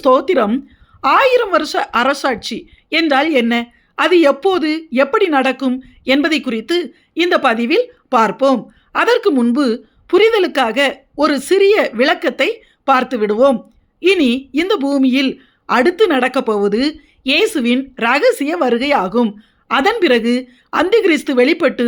ஸ்தோத்திரம். 1000 வருஷ அரசாட்சி என்றால் என்ன, அது எப்போது எப்படி நடக்கும் என்பதை குறித்து இந்த பதிவில் பார்ப்போம். அதற்கு முன்பு புரிதலுக்காக ஒரு சிறிய விளக்கத்தை பார்த்து விடுவோம். இனி இந்த பூமியில் அடுத்து நடக்கப் போவது இயேசுவின் இரகசிய வருகை ஆகும். அதன் பிறகு அந்திகிறிஸ்து வெளிப்பட்டு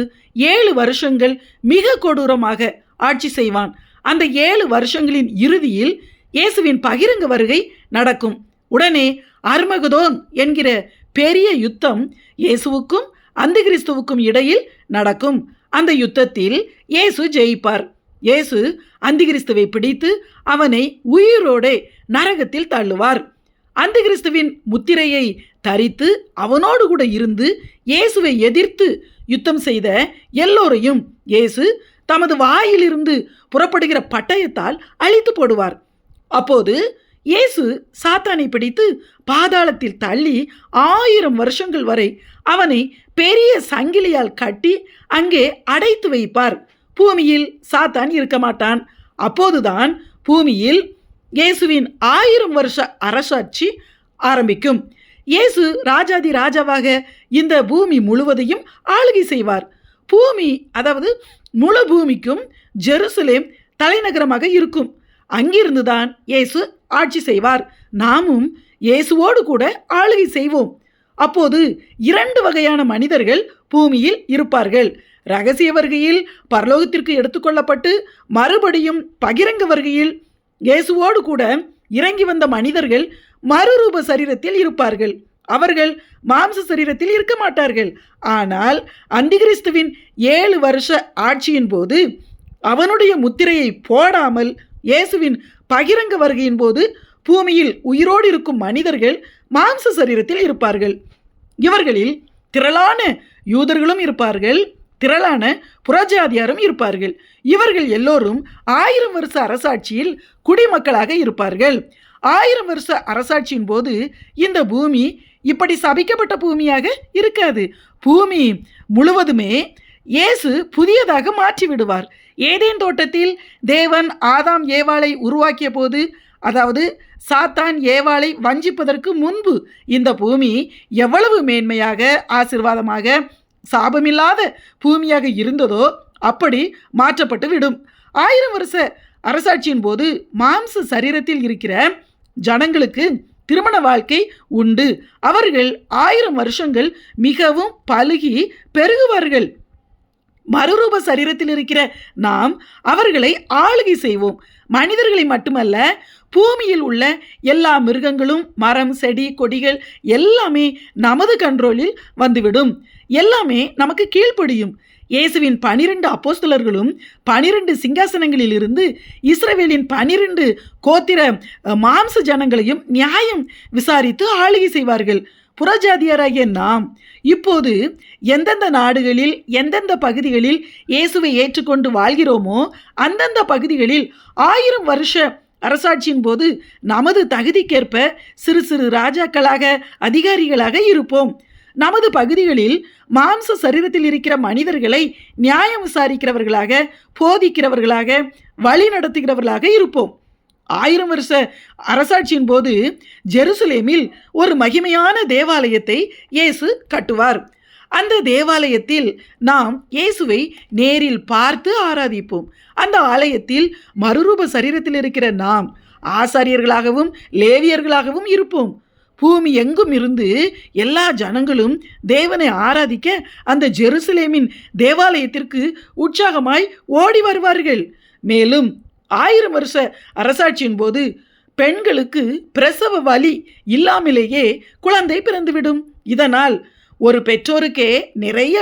7 வருஷங்கள் மிக கொடூரமாக ஆட்சி செய்வான். அந்த 7 வருஷங்களின் இறுதியில் இயேசுவின் பகிரங்க வருகை நடக்கும். உடனே அர்மகதோன் என்கிற பெரிய யுத்தம் இயேசுவுக்கும் அந்திகிறிஸ்துவுக்கும் இடையில் நடக்கும். அந்த யுத்தத்தில் இயேசு ஜெயிப்பார். இயேசு அந்திகிறிஸ்துவை பிடித்து அவனை உயிரோடே நரகத்தில் தள்ளுவார். அந்திகிறிஸ்துவின் முத்திரையை தரித்து அவனோடு கூட இருந்து இயேசுவை எதிர்த்து யுத்தம் செய்த எல்லோரையும் இயேசு தமது வாயிலிருந்து புறப்படுகிற பட்டயத்தால் அழித்து போடுவார். அப்போது இயேசு சாத்தானை பிடித்து பாதாளத்தில் தள்ளி 1000 வருஷங்கள் வரை அவனை பெரிய சங்கிலியால் கட்டி அங்கே அடைத்து வைப்பார். பூமியில் சாத்தான் இருக்க மாட்டான். அப்போதுதான் பூமியில் இயேசுவின் 1000 வருஷ அரசாட்சி ஆரம்பிக்கும். இயேசு ராஜாதி ராஜாவாக இந்த பூமி முழுவதையும் ஆளுகை செய்வார். பூமி, அதாவது முழு பூமிக்கும் ஜெருசலேம் தலைநகரமாக இருக்கும். அங்கிருந்துதான் இயேசு ஆட்சி செய்வார். நாமும் இயேசுவோடு கூட ஆளுகை செய்வோம். அப்போது 2 வகையான மனிதர்கள் பூமியில் இருப்பார்கள். இரகசிய வருகையில் பரலோகத்திற்கு எடுத்துக்கொள்ளப்பட்டு மறுபடியும் பகிரங்க வருகையில் இயேசுவோடு கூட இறங்கி வந்த மனிதர்கள் மறுரூப சரீரத்தில் இருப்பார்கள். அவர்கள் மாம்ச சரீரத்தில் இருக்க மாட்டார்கள். ஆனால் அந்திகிறிஸ்துவின் 7 வருஷ ஆட்சியின் போது அவனுடைய முத்திரையை போடாமல் இயேசுவின் பகிரங்க வருகையின் போது பூமியில் உயிரோடு இருக்கும் மனிதர்கள் மாம்ச சரீரத்தில் இருப்பார்கள். இவர்களில் திரளான யூதர்களும் இருப்பார்கள், திரளான புறஜாதியாரும் இருப்பார்கள். இவர்கள் எல்லோரும் 1000 வருஷ அரசாட்சியில் குடிமக்களாக இருப்பார்கள். 1000 வருஷ அரசாட்சியின் போது இந்த பூமி இப்படி சபிக்கப்பட்ட பூமியாக இருக்காது. பூமி முழுவதுமே இயேசு புதியதாக மாற்றி விடுவார். ஏதேன் தோட்டத்தில் தேவன் ஆதாம் ஏவாளை உருவாக்கிய போது, அதாவது சாத்தான் ஏவாளை வஞ்சிப்பதற்கு முன்பு இந்த பூமி எவ்வளவு மேன்மையாக, ஆசீர்வாதமாக, சாபமில்லாத பூமியாக இருந்ததோ அப்படி மாற்றப்பட்டு விடும். 1000 வருஷ அரசாட்சியின் போது மாம்ச சரீரத்தில் இருக்கிற ஜனங்களுக்கு திருமண வாழ்க்கை உண்டு. அவர்கள் 1000 வருஷங்கள் மிகவும் பலுகி பெருகுவார்கள். மறுரூப சரீரத்தில் இருக்கிற நாம் அவர்களை ஆளுகை செய்வோம். மனிதர்களை மட்டுமல்ல, பூமியில் உள்ள எல்லா மிருகங்களும், மரம், செடி, கொடிகள் எல்லாமே நமது கண்ட்ரோலில் வந்துவிடும். எல்லாமே நமக்கு கீழ்ப்படியும். இயேசுவின் 12 அப்போஸ்தலர்களும் 12 சிங்காசனங்களில் இருந்து இஸ்ரவேலின் 12 கோத்திர மாம்ச ஜனங்களையும் நியாயம் விசாரித்து ஆளுகை செய்வார்கள். புறஜாதியராகிய நாம் இப்போது எந்தெந்த நாடுகளில், எந்தெந்த பகுதிகளில் இயேசுவை ஏற்றுக்கொண்டு வாழ்கிறோமோ அந்தந்த பகுதிகளில் 1000 வருஷ அரசாட்சியின் போது நமது தகுதிக்கேற்ப சிறு சிறு ராஜாக்களாக, அதிகாரிகளாக இருப்போம். நமது பகுதிகளில் மாம்ச சரீரத்தில் இருக்கிற மனிதர்களை நியாயம் விசாரிக்கிறவர்களாக, போதிக்கிறவர்களாக, வழி நடத்துகிறவர்களாக இருப்போம். 1000 வருஷ அரசாட்சியின் போது ஜெருசலேமில் ஒரு மகிமையான தேவாலயத்தை இயேசு கட்டுவார். அந்த தேவாலயத்தில் நாம் இயேசுவை நேரில் பார்த்து ஆராதிப்போம். அந்த ஆலயத்தில் மறுரூப சரீரத்தில் இருக்கிற நாம் ஆசாரியர்களாகவும் லேவியர்களாகவும் இருப்போம். பூமி எங்கும் இருந்து எல்லா ஜனங்களும் தேவனை ஆராதிக்க அந்த ஜெருசலேமின் தேவாலயத்திற்கு உற்சாகமாய் ஓடி வருவார்கள். மேலும் 1000 வருஷ அரசாட்சியின் போது பெண்களுக்கு பிரசவ வலி இல்லாமலேயே குழந்தை பிறந்துவிடும். இதனால் ஒரு பெற்றோருக்கே நிறைய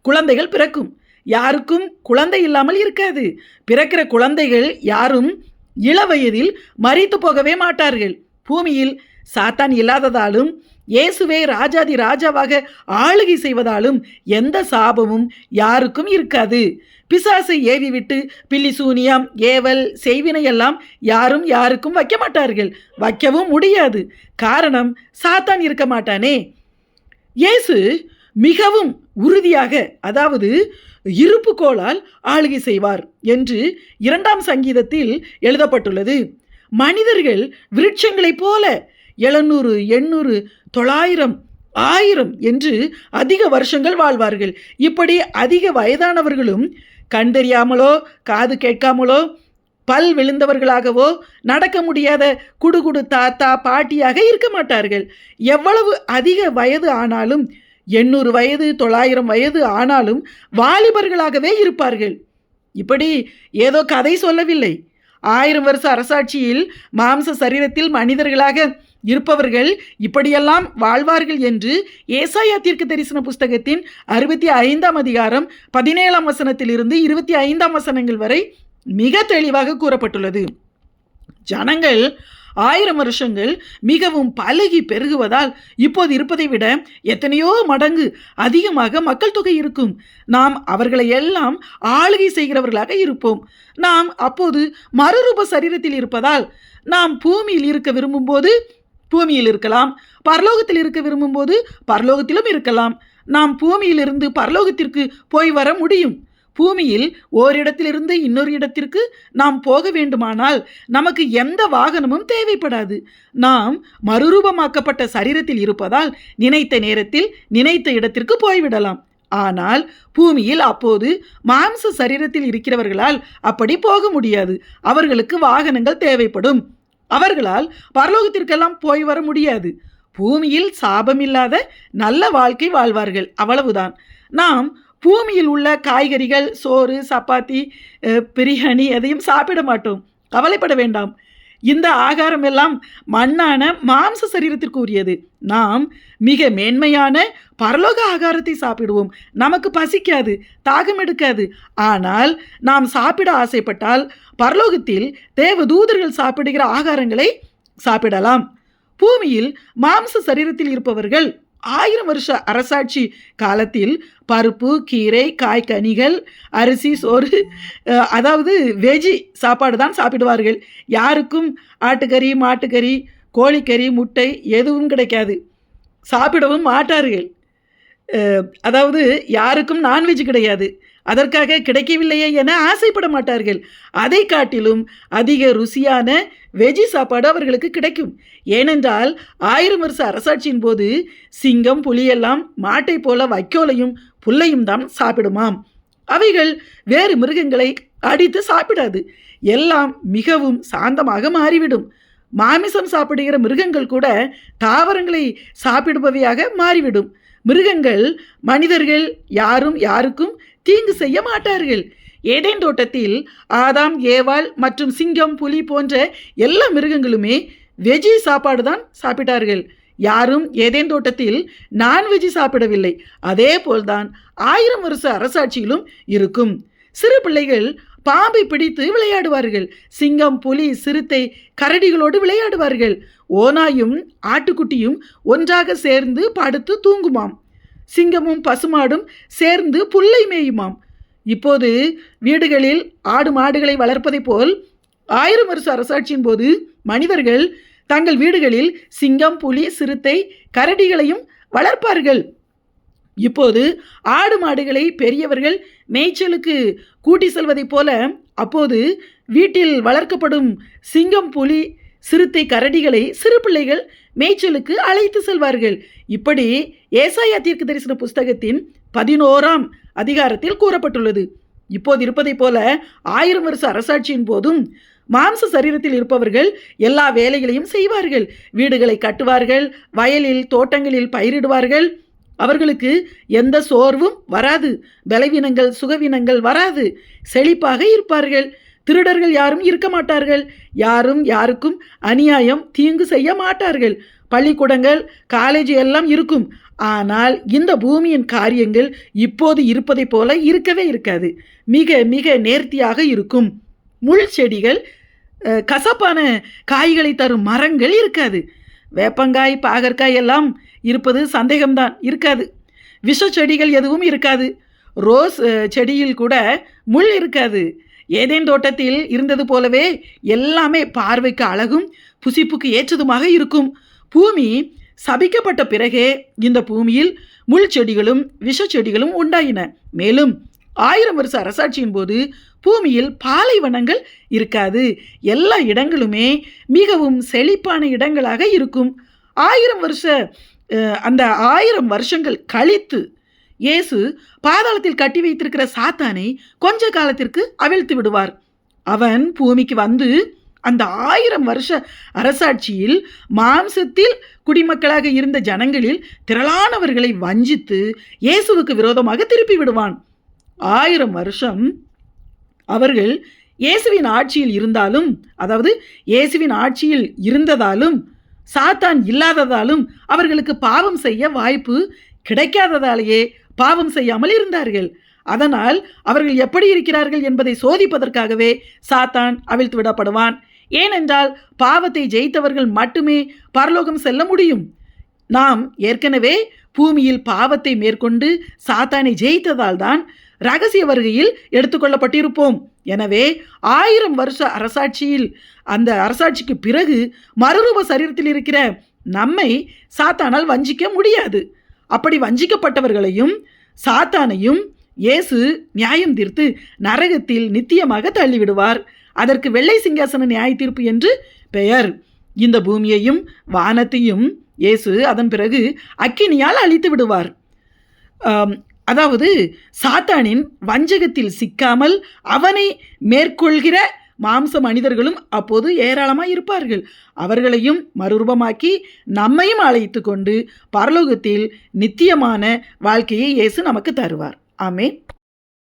குழந்தைகள் பிறக்கும். யாருக்கும் குழந்தை இல்லாமல் இருக்காது. பிறக்கிற குழந்தைகள் யாரும் இளவயதில் மரித்து போகவே மாட்டார்கள். பூமியில் சாத்தான் இல்லாததாலும் இயேசுவே ராஜாதி ராஜாவாக ஆளுகை செய்வதாலும் எந்த சாபமும் யாருக்கும் இருக்காது. பிசாசை ஏவி விட்டு பில்லி சூனியம், ஏவல், செய்வினையெல்லாம் யாரும் யாருக்கும் வைக்க மாட்டார்கள். வைக்கவும் முடியாது. காரணம், சாத்தான் இருக்க மாட்டானே. இயேசு மிகவும் உறுதியாக, அதாவது இருப்புக்கோளால் ஆளுகை செய்வார் என்று 2ஆம் சங்கீதத்தில் எழுதப்பட்டுள்ளது. மனிதர்கள் விருட்சங்களைப் போல 700, 800, 900, 1000 என்று அதிக வருஷங்கள் வாழ்வார்கள். இப்படி அதிக வயதானவர்களும் கண் தெரியாமலோ காது கேட்காமலோ பல் விழுந்தவர்களாகவோ நடக்க முடியாத குடுகுடு தாத்தா பாட்டியாக இருக்க மாட்டார்கள். எவ்வளவு அதிக வயது ஆனாலும் 800 வயது 900 வயது ஆனாலும் வாலிபர்களாகவே இருப்பார்கள். இப்படி ஏதோ கதை சொல்லவில்லை. 1000 வருஷ அரசாட்சியில் மாம்ச சரீரத்தில் மனிதர்களாக இருப்பவர்கள் இப்படியெல்லாம் வாழ்வார்கள் என்று ஏசாயா தீர்க்கதரிசன புஸ்தகத்தின் 65ஆம் அதிகாரம் 17ஆம் வசனத்திலிருந்து 25ஆம் வசனங்கள் வரை மிக தெளிவாக கூறப்பட்டுள்ளது. ஜனங்கள் 1000 வருஷங்கள் மிகவும் பழகி பெருகுவதால் இப்போது இருப்பதை விட எத்தனையோ மடங்கு அதிகமாக மக்கள் தொகை இருக்கும். நாம் அவர்களை எல்லாம் ஆளுகை செய்கிறவர்களாக இருப்போம். நாம் அப்போது மறுரூப சரீரத்தில் இருப்பதால் நாம் பூமியில் இருக்க விரும்பும்போது பூமியில் இருக்கலாம், பரலோகத்தில் இருக்க விரும்பும்போது பரலோகத்திலும் இருக்கலாம். நாம் பூமியிலிருந்து பரலோகத்திற்கு போய் வர முடியும். பூமியில் ஓரிடத்திலிருந்து இன்னொரு இடத்திற்கு நாம் போக வேண்டுமானால் நமக்கு எந்த வாகனமும் தேவைப்படாது. நாம் மறுரூபமாக்கப்பட்ட சரீரத்தில் இருப்பதால் நினைத்த நேரத்தில் நினைத்த இடத்திற்கு போய்விடலாம். ஆனால் பூமியில் அப்போது மாம்ச சரீரத்தில் இருக்கிறவர்களால் அப்படி போக முடியாது. அவர்களுக்கு வாகனங்கள் தேவைப்படும். அவர்களால் பரலோகத்திற்கெல்லாம் போய் வர முடியாது. பூமியில் சாபமில்லாத நல்ல வாழ்க்கை வாழ்வார்கள், அவ்வளவுதான். நாம் பூமியில் உள்ள காய்கறிகள், சோறு, சப்பாத்தி, பிரியாணி எதையும் சாப்பிட மாட்டோம். கவலைப்பட வேண்டாம். இந்த ஆகாரம் எல்லாம் மண்ணான மாம்ச சரீரத்திற்கு உரியது. நாம் மிக மேன்மையான பரலோக ஆகாரத்தை சாப்பிடுவோம். நமக்கு பசிக்காது, தாகம் எடுக்காது. ஆனால் நாம் சாப்பிட ஆசைப்பட்டால் பரலோகத்தில் தேவதூதர்கள் சாப்பிடுகிற ஆகாரங்களை சாப்பிடலாம். பூமியில் மாம்ச சரீரத்தில் இருப்பவர்கள் 1000 வருஷ அரசாட்சி காலத்தில் பருப்பு, கீரை, காய்கனிகள், அரிசி, சோறு, அதாவது வெஜி சாப்பாடு தான் சாப்பிடுவார்கள். யாருக்கும் ஆட்டுக்கறி, மாட்டுக்கறி, கோழிக்கறி, முட்டை எதுவும் கிடைக்காது. சாப்பிடவும் மாட்டார்கள். அதாவது யாருக்கும் நான்வெஜ் கிடையாது. அதற்காக கிடைக்கவில்லையே என ஆசைப்பட மாட்டார்கள். அதை காட்டிலும் அதிக ருசியான வெஜி சாப்பாடு அவர்களுக்கு கிடைக்கும். ஏனென்றால் 1000 வருஷ அரசாட்சியின் போது சிங்கம், புலியெல்லாம் மாட்டை போல வைக்கோலையும் புல்லையும் தான் சாப்பிடுமாம். அவைகள் வேறு மிருகங்களை அடித்து சாப்பிடாது. எல்லாம் மிகவும் சாந்தமாக மாறிவிடும். மாமிசம் சாப்பிடுகிற மிருகங்கள் கூட தாவரங்களை சாப்பிடுபவையாக மாறிவிடும். மிருகங்கள் மனிதர்கள் யாருக்கும் தீங்கு செய்ய மாட்டார்கள். ஏதேன் தோட்டத்தில் ஆதாம், ஏவாள் மற்றும் சிங்கம், புலி போன்ற எல்லா மிருகங்களுமே வெஜி சாப்பாடு தான் சாப்பிட்டார்கள். யாரும் ஏதேன் தோட்டத்தில் நான்வெஜி சாப்பிடவில்லை. அதே போல்தான் 1000 வருஷ அரசாட்சியிலும் இருக்கும். சிறு பிள்ளைகள் பாம்பை பிடித்து விளையாடுவார்கள். சிங்கம், புலி, சிறுத்தை, கரடிகளோடு விளையாடுவார்கள். ஓநாயும் ஆட்டுக்குட்டியும் ஒன்றாக சேர்ந்து படுத்து தூங்குமாம். சிங்கமும் பசுமாடும் சேர்ந்து புல்லை மேயுமாம். இப்போது வீடுகளில் ஆடு மாடுகளை வளர்ப்பதை போல் 1000 வருஷ அரசாட்சியின் போது மனிதர்கள் தங்கள் வீடுகளில் சிங்கம், புலி, சிறுத்தை, கரடிகளையும் வளர்ப்பார்கள். இப்போது ஆடு மாடுகளை பெரியவர்கள் மேய்ச்சலுக்கு கூட்டி செல்வதைப் போல அப்போது வீட்டில் வளர்க்கப்படும் சிங்கம், புலி, சிறுத்தை, கரடிகளை சிறு பிள்ளைகள் மேய்ச்சலுக்கு அழைத்து செல்வார்கள். இப்படி ஏசாயா தீர்க்கதரிசன புஸ்தகத்தின் 11ஆம் அதிகாரத்தில் கூறப்பட்டுள்ளது. இப்போது இருப்பதைப் போல 1000 வருஷ அரசாட்சியின் போதும் மாம்ச சரீரத்தில் இருப்பவர்கள் எல்லா வேலைகளையும் செய்வார்கள். வீடுகளை கட்டுவார்கள், வயலில் தோட்டங்களில் பயிரிடுவார்கள். அவர்களுக்கு எந்த சோர்வும் வராது, பலவீனங்கள் சுகவீனங்கள் வராது, செழிப்பாக இருப்பார்கள். திருடர்கள் யாரும் இருக்க மாட்டார்கள். யாரும் யாருக்கும் அநியாயம் தீங்கு செய்ய மாட்டார்கள். பள்ளிக்கூடங்கள், காலேஜ் எல்லாம் இருக்கும். ஆனால் இந்த பூமியின் காரியங்கள் இப்போது இருப்பதை போல இருக்கவே இருக்காது. மிக மிக நேர்த்தியாக இருக்கும். முள் செடிகள், கசப்பான காய்களை தரும் மரங்கள் இருக்காது. வேப்பங்காய், பாகற்காய் எல்லாம் இருப்பது சந்தேகம்தான், இருக்காது. விஷ செடிகள் எதுவும் இருக்காது. ரோஸ் செடியில் கூட முள் இருக்காது. ஏதேன் தோட்டத்தில் இருந்தது போலவே எல்லாமே பார்வைக்கு அழகும் புசிப்புக்கு ஏற்றதுமாக இருக்கும். பூமி சபிக்கப்பட்ட பிறகே இந்த பூமியில் முள் செடிகளும் விஷ செடிகளும் உண்டாயின. மேலும் 1000 வருஷ அரசாட்சியின் போது பூமியில் பாலைவனங்கள் இருக்காது. எல்லா இடங்களுமே மிகவும் செழிப்பான இடங்களாக இருக்கும். 1000 வருஷ அந்த 1000 வருஷங்கள் கழித்து இயேசு பாதாளத்தில் கட்டி வைத்திருக்கிற சாத்தானை கொஞ்ச காலத்திற்கு அவிழ்த்து விடுவார். அவன் பூமிக்கு வந்து அந்த 1000 வருஷ அரசாட்சியில் மாம்சத்தில் குடிமக்களாக இருந்த ஜனங்களில் திரளானவர்களை வஞ்சித்து இயேசுவுக்கு விரோதமாக திருப்பி விடுவான். 1000 வருஷம் அவர்கள் இயேசுவின் ஆட்சியில் இருந்தாலும், அதாவது இயேசுவின் ஆட்சியில் இருந்ததாலும், சாத்தான் இல்லாததாலும் அவர்களுக்கு பாவம் செய்ய வாய்ப்பு கிடைக்காததாலேயே பாவம் செய்யாமல் இருந்தார்கள். அதனால் அவர்கள் எப்படி இருக்கிறார்கள் என்பதை சோதிப்பதற்காகவே சாத்தான் அவிழ்த்து விடப்படுவான். ஏனென்றால் பாவத்தை ஜெயித்தவர்கள் மட்டுமே பரலோகம் செல்ல முடியும். நாம் ஏற்கனவே பூமியில் பாவத்தை மேற்கொண்டு சாத்தானை ஜெயித்ததால் தான் ரகசிய வருகையில் எடுத்துக்கொள்ளப்பட்டிருப்போம். எனவே 1000 வருஷ அரசாட்சியில், அந்த அரசாட்சிக்கு பிறகு மறுரூப சரீரத்தில் இருக்கிற நம்மை சாத்தானால் வஞ்சிக்க முடியாது. அப்படி வஞ்சிக்கப்பட்டவர்களையும் சாத்தானையும் இயேசு நியாயம் தீர்த்து நரகத்தில் நித்தியமாக தள்ளிவிடுவார். அதற்கு வெள்ளை சிங்காசன நியாய தீர்ப்பு என்று பெயர். இந்த பூமியையும் வானத்தையும் இயேசு அதன் பிறகு அக்கினியால் அழித்து விடுவார். அதாவது சாத்தானின் வஞ்சகத்தில் சிக்காமல் அவனை மேற்கொள்கிற மாம்ச மனிதர்களும் அப்போது ஏராளமாக இருப்பார்கள். அவர்களையும் மறுரூபமாக்கி நம்மையும் அழைத்து கொண்டு பரலோகத்தில் நித்தியமான வாழ்க்கையை இயேசு நமக்கு தருவார். ஆமென்.